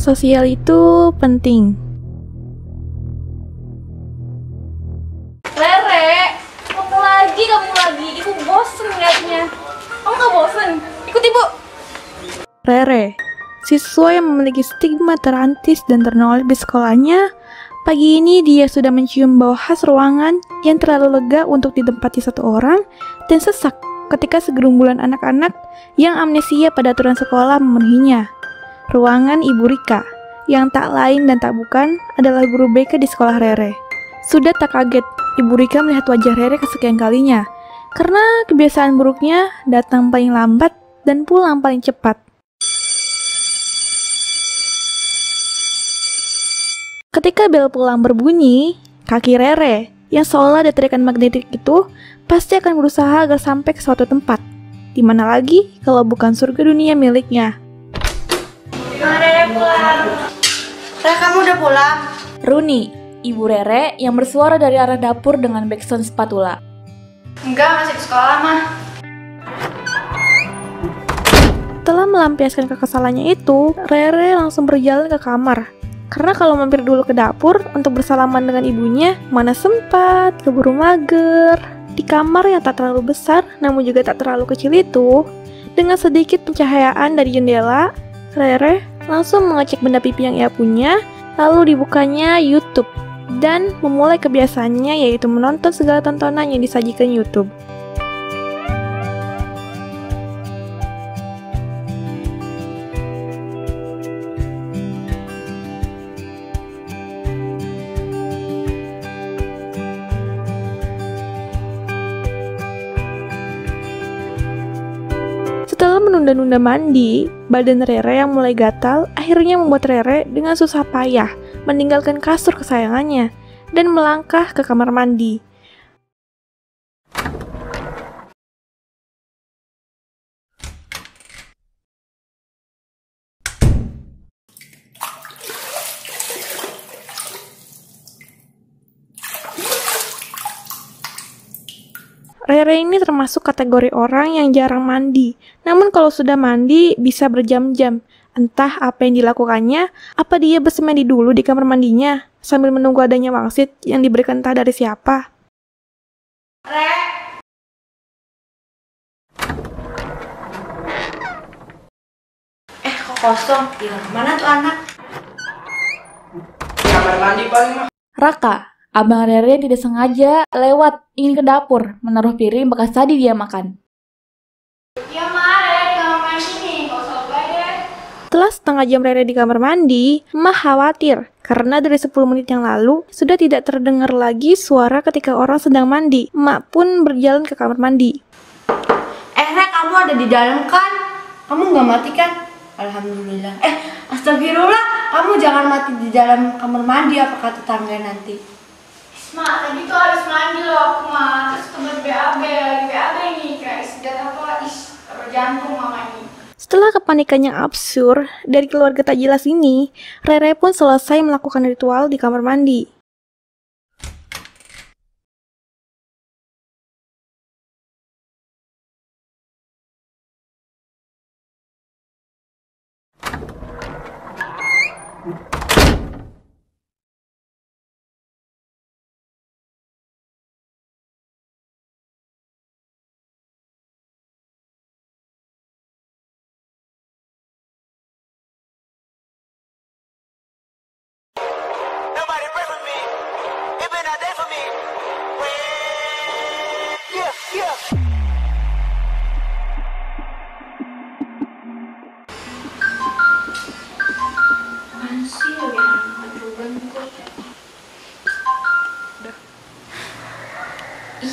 Sosial itu penting. Rere, kamu lagi. Ibu bosen ngeliatnya. Kamu gak bosen? Ikut ibu. Rere, siswa yang memiliki stigma terantis dan ternolak di sekolahnya, pagi ini dia sudah mencium bau khas ruangan yang terlalu lega untuk ditempati satu orang dan sesak ketika segerombolan anak-anak yang amnesia pada aturan sekolah memenuhinya. Ruangan Ibu Rika, yang tak lain dan tak bukan adalah guru BK di sekolah Rere. Sudah tak kaget, Ibu Rika melihat wajah Rere kesekian kalinya, karena kebiasaan buruknya datang paling lambat dan pulang paling cepat. Ketika bel pulang berbunyi, kaki Rere yang seolah ada terikan magnetik itu pasti akan berusaha agar sampai ke suatu tempat. Di mana lagi kalau bukan surga dunia miliknya. Rere pulang. Rere, kamu udah pulang? Runi, ibu Rere yang bersuara dari arah dapur dengan backsound spatula. Enggak, masih di sekolah mah. Setelah melampiaskan kekesalannya itu, Rere langsung berjalan ke kamar. Karena kalau mampir dulu ke dapur untuk bersalaman dengan ibunya, mana sempat, keburu mager. Di kamar yang tak terlalu besar, namun juga tak terlalu kecil itu, dengan sedikit pencahayaan dari jendela, Rere langsung mengecek benda pipi yang ia punya, lalu dibukanya YouTube, dan memulai kebiasaannya yaitu menonton segala tontonan yang disajikan YouTube. Setelah menunda-nunda mandi, badan Rere yang mulai gatal akhirnya membuat Rere dengan susah payah meninggalkan kasur kesayangannya dan melangkah ke kamar mandi. Rere ini termasuk kategori orang yang jarang mandi. Namun kalau sudah mandi, bisa berjam-jam. Entah apa yang dilakukannya, apa dia bersemedi dulu di kamar mandinya, sambil menunggu adanya wangsit yang diberikan entah dari siapa. Kok kosong? Hilang mana tuh anak? Kamar mandi paling mah. Raka, abang Rere tidak sengaja lewat ingin ke dapur menaruh piring bekas tadi dia makan. Ya Rere, kamar mandi nih. Kosong deh. Setelah setengah jam Rere di kamar mandi, Mah khawatir karena dari 10 menit yang lalu sudah tidak terdengar lagi suara ketika orang sedang mandi. Mak pun berjalan ke kamar mandi. Rere, kamu ada di dalam kan? Kamu nggak mati kan? Alhamdulillah. Astagfirullah, kamu jangan mati di dalam kamar mandi apa kata tetangga nanti. Ma, tadi tuh harus mandi loh aku mah, terus kebelet BAB, lagi BAB nih, kayak istirahat apa, taruh jantung mama ini. Setelah kepanikan yang absurd dari keluarga tak jelas ini, Rere pun selesai melakukan ritual di kamar mandi.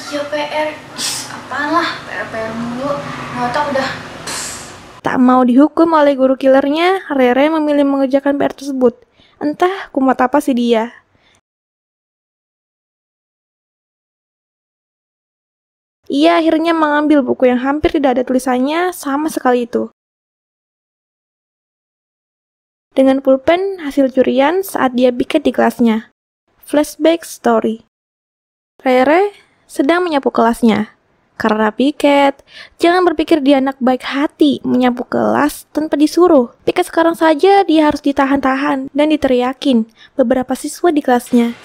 Iya PR, apaan lah, PR mulu, otak udah. Tak mau dihukum oleh guru killernya, Rere memilih mengerjakan PR tersebut. Entah kumat apa sih dia. Ia akhirnya mengambil buku yang hampir tidak ada tulisannya sama sekali itu. Dengan pulpen hasil curian saat dia bikin di kelasnya. Flashback story. Rere sedang menyapu kelasnya. Karena piket, jangan berpikir dia anak baik hati menyapu kelas tanpa disuruh. Piket sekarang saja dia harus ditahan-tahan dan diteriakin beberapa siswa di kelasnya.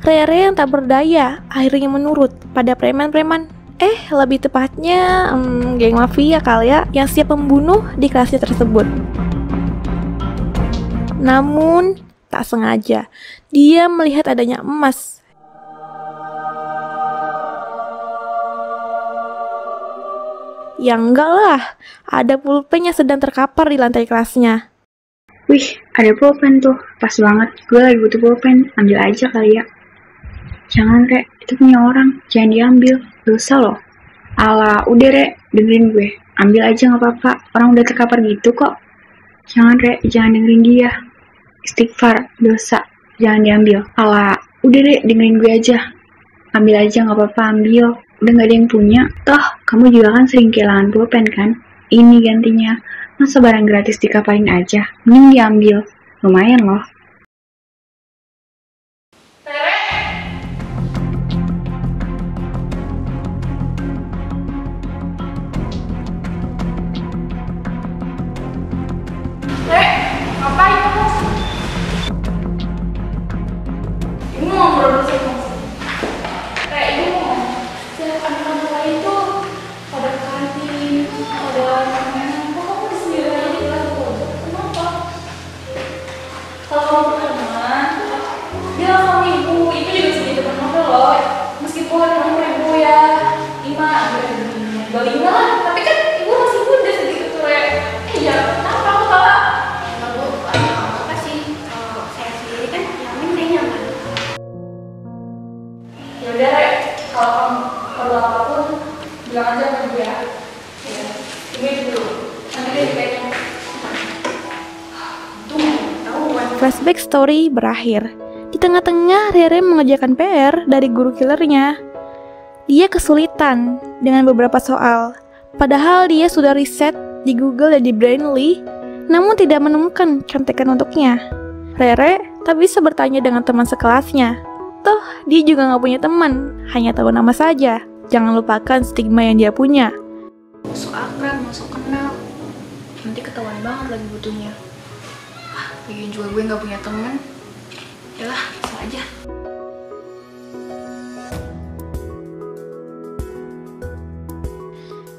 Rere yang tak berdaya akhirnya menurut pada preman-preman. Lebih tepatnya geng mafia kali ya, yang siap membunuh di kelasnya tersebut. Namun tak sengaja, dia melihat adanya emas. Ya enggak lah, ada pulpen yang sedang terkapar di lantai kelasnya. Wih, ada pulpen tuh. Pas banget, gue lagi butuh pulpen. Ambil aja kali ya. Jangan, Rek. Itu punya orang. Jangan diambil. Dosa loh. Alah, udah, Rek. Dengerin gue. Ambil aja gak apa-apa. Orang udah terkapar gitu kok. Jangan, Rek. Jangan dengerin dia. Istighfar. Dosa. Jangan diambil. Alah, udah, Rek. Dengerin gue aja. Ambil aja gak apa-apa. Ambil. Udah gak ada yang punya. Toh, kamu juga kan sering kehilangan pulpen kan? Ini gantinya. Masa barang gratis dikaparin aja? Mending diambil. Lumayan loh. Ngapain kamu? Ibu mau produksi kamu. Ibu mau. Setiap anak-anak lain tuh pada ke kantin, pada mainan. Kok kamu di sendiri aja di kelas pojok? Kenapa? Kalau kamu berteman, bilang sama ibu. Ibu juga sedih depan novel loh. Meskipun kamu ibu ya 25 lah. Tapi kan ibu masih muda sedikit tuh, iya, kenapa aku kalah? Yaudah, Rek, kalau kamu perlu apapun, bilang aja sama gue ya. Ini dulu, nanti dia dikayaknya. Flashback story berakhir. Di tengah-tengah Rere mengerjakan PR dari guru killernya. Dia kesulitan dengan beberapa soal. Padahal dia sudah riset di Google dan di Brainly, namun tidak menemukan contekan untuknya. Rere tak bisa bertanya dengan teman sekelasnya. Toh, dia juga gak punya teman, hanya tahu nama saja. Jangan lupakan stigma yang dia punya. Masuk akrab, masuk kenal. Nanti ketahuan banget lagi butuhnya. Lagian juga gue gak punya teman. Yalah, bisa aja.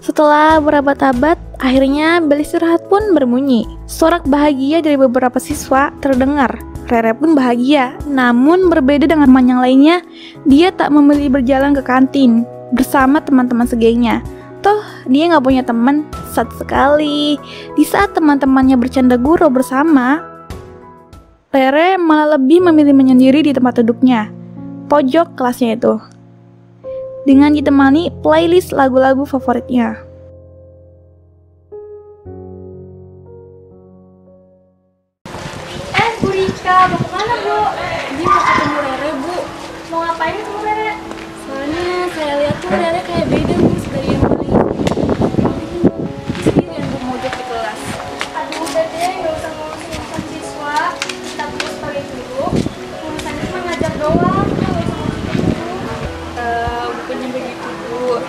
Setelah berabad-abad, akhirnya bel istirahat pun berbunyi. Sorak bahagia dari beberapa siswa terdengar. Rere pun bahagia, namun berbeda dengan teman yang lainnya, dia tak memilih berjalan ke kantin bersama teman-teman segengnya. Toh, dia gak punya teman. Sad sekali. Di saat teman-temannya bercanda gurau bersama, Rere malah lebih memilih menyendiri di tempat duduknya, pojok kelasnya itu, dengan ditemani playlist lagu-lagu favoritnya. Bu Rika, mau kemana Bu? Ini mau ketemu Rere Bu. Mau ngapain ketemu Rere? Soalnya saya lihat tuh Rere kayak beda Bu dari yang lain. Sini yang mau mojok di kelas. Aduh udah deh, gak usah ngurusin siswa. Kita terus sebagai guru. Urusan itu mah ngajar doang. Gak usah ngurusin guru. Bukannya begitu Bu.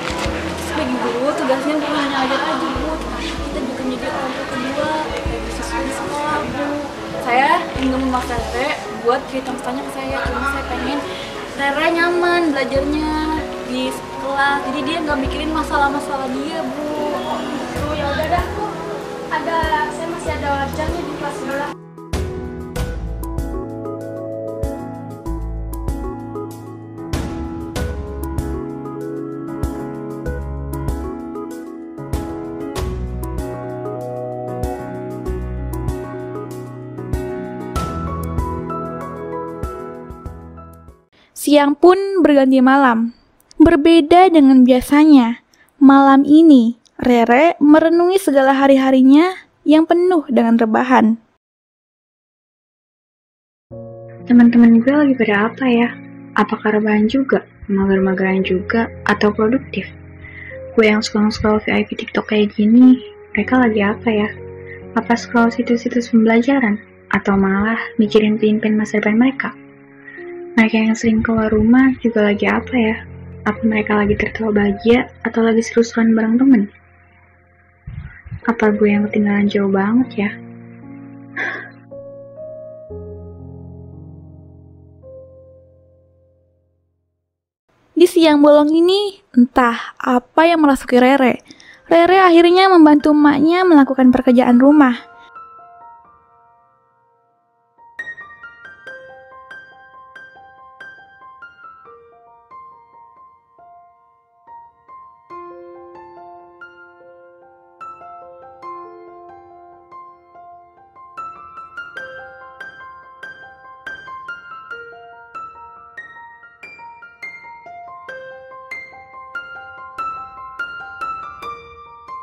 Sebagai guru tugasnya bukan hanya ajar aja Bu, tapi kita juga menjadi orang tua kedua bagi siswa di sekolah Bu. Saya ingin memaksa Rere buat cerita masalahnya ke saya, cuma saya pengen Rere nyaman belajarnya di kelas, jadi dia nggak mikirin masalah-masalah dia Bu. Tuh ya udah dah Bu. Saya masih ada wajarnya di kelas sebelah. Siang pun berganti malam. Berbeda dengan biasanya, malam ini Rere merenungi segala hari-harinya yang penuh dengan rebahan. Teman-teman gue lagi pada apa ya? Apakah rebahan juga? Mager-mageran juga? Atau produktif? Gue yang scroll-scroll VIP TikTok kayak gini, mereka lagi apa ya? Apa scroll situs-situs pembelajaran? Atau malah mikirin pin-pin masa depan mereka? Mereka yang sering keluar rumah juga lagi apa ya? Apa mereka lagi tertawa bahagia atau lagi seru-seruan bareng temen? Apa gue yang ketinggalan jauh banget ya? Di siang bolong ini, entah apa yang merasuki Rere. Rere akhirnya membantu emaknya melakukan pekerjaan rumah.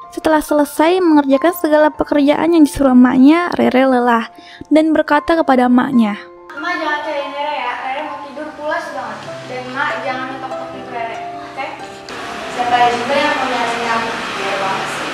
Setelah selesai mengerjakan segala pekerjaan yang disuruh emaknya, Rere lelah dan berkata kepada emaknya, Emak jangan cariin Rere ya, Rere mau tidur pulas banget. Dan Emak jangan ngetok-tok pintu Rere, oke? Siapa juga yang mau nyariin kamu? Biar banget sih.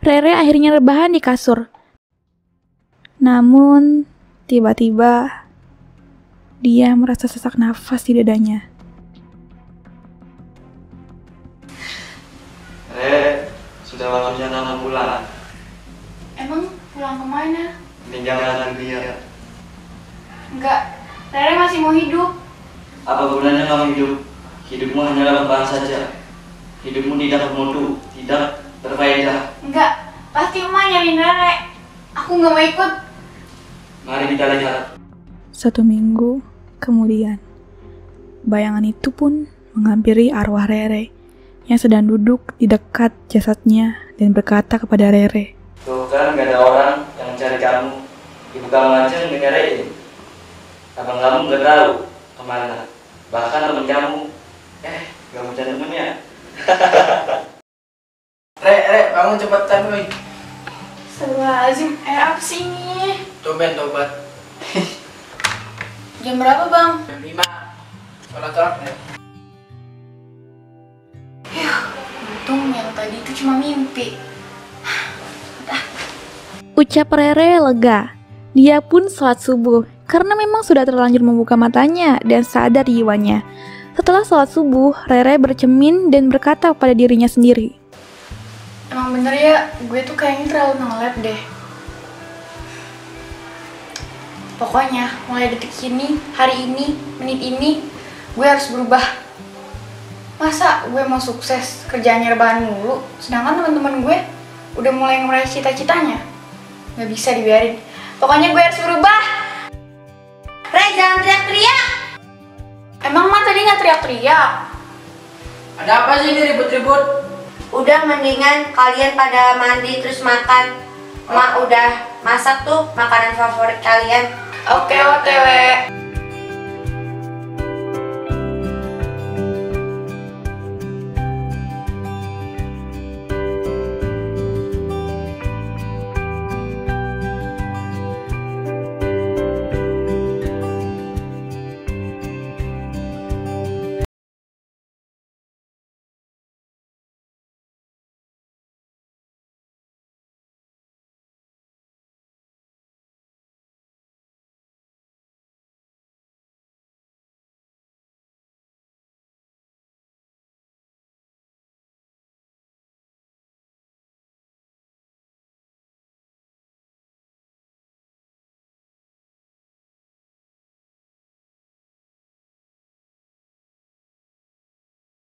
Rere akhirnya rebahan di kasur. Namun, tiba-tiba dia merasa sesak nafas di dadanya. Sudah waktunya kamu pulang. Emang pulang kemana? Meninggalkan dia. Enggak, Rere masih mau hidup. Apa gunanya kamu hidup? Hidupmu hanyalah beban saja. Hidupmu tidak bermutu, tidak berfaedah. Enggak, pasti Emak nyariin Rere. Aku nggak mau ikut. Mari kita lihat. 1 minggu kemudian, bayangan itu pun menghampiri arwah Rere yang sedang duduk di dekat jasadnya dan berkata kepada Rere, Tuh kan gak ada orang yang mencari kamu. Ibu kamu aja yang nyariin. Abang kamu gak tahu kemana. Bahkan temen kamu, gak mau cari temennya. Re, bangun cepetan woi. Astagfirullahaladzim, apa sih ini? Tumben tobat. Jam berapa bang? Jam 5. Sholat Re. Untung yang tadi itu cuma mimpi. ucap Rere lega. Dia pun sholat subuh karena memang sudah terlanjur membuka matanya dan sadar jiwanya. Setelah sholat subuh, Rere bercermin dan berkata pada dirinya sendiri, Emang bener ya, gue tuh kayaknya terlalu nge-lab deh. Pokoknya, mulai detik ini, hari ini, menit ini, gue harus berubah. Masa gue mau sukses, kerjaannya rebahan mulu, sedangkan teman-teman gue udah mulai meraih cita-citanya? Gak bisa dibiarin. Pokoknya gue harus berubah. Re, jangan teriak-teriak! Emang Mak tadi gak teriak-teriak? Ada apa sih ini ribut-ribut? Udah mendingan kalian pada mandi terus makan. Mak udah masak tuh makanan favorit kalian. Oke, OTW.